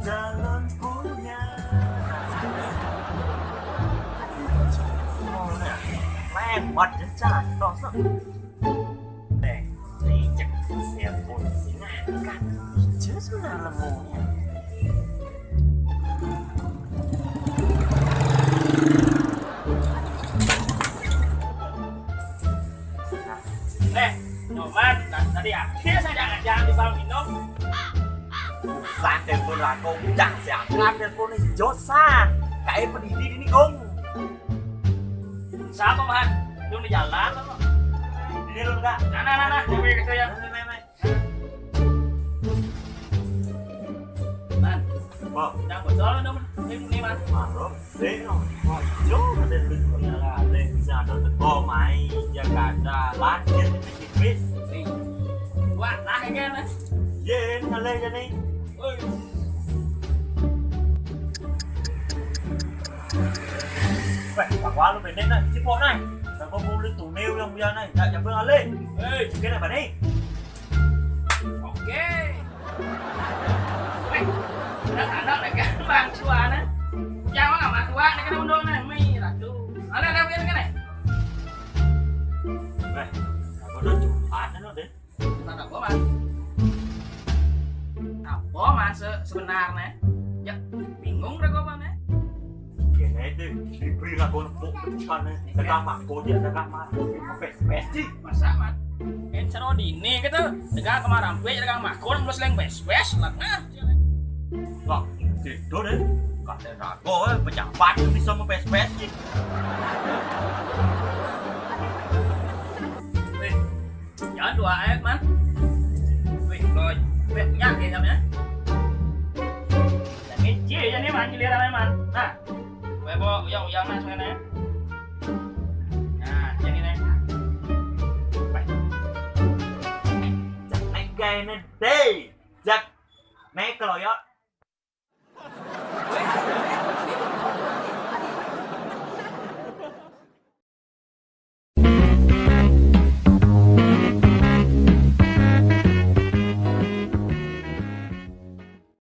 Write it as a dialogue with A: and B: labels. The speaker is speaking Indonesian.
A: Jangan punya. Lewat jalan dosa. Reject saya pun singakan. Just lemunya.
B: Nyoman, tadi akhirnya saya jangan di bawah minum.
A: Sang dan pun là cô chẳng sẽ làm dan pun ini dosa. Kayak pendidik ini kong.
B: Siapa man? Yung di jalan apa?
A: Ini lu enggak?
B: Nah, cewek gitu ya. Man, jangan bocor dong, ini man.
A: Marom, deh, jauh ada lu sebenarnya ada bisa ada teko main jaga ada lahir di tipis.
B: Wah, lah kayak gini.
A: Ye, ngale jadi. Vậy, quả quá luôn phải lên này, chiếc bộ này. Là có mua lên tủ nêu trong bây giờ này, lại chả phương ăn lên. Ê, cái này bà đi.
B: Ok. Weh, anak-anak dekat bang tua nih. Jangan sama tua nih kena mundur nih, mi ratu. Ada cái này.
A: Vậy, có đôi chủ phán nó đến.
B: Mana bố man? Nah, bố man sebenarnya. Ya, bingung dah kau man ya.
A: Cái này đi, đi bri là con bộ con này, ta ca mặc cô dia ta ca mặc, có best chứ.
B: Masa man? Encero dini gitu, degang kemarin gue degang makon plus leng bes lah nah.
A: Vâng, thì đó đấy. Còn để là cô ấy phải chẳng phát đi xong một best chứ.
B: Jangan dua ayat man. Wih, rồi, wih nhắc kìa nhá. Cái chia cho nên man, chia ra man. Nah, gue bawa uyang-uyang nah sebenarnya. Nah, jadi nih.
A: Chẳng này gay nên đi. Giật. Này keloyok.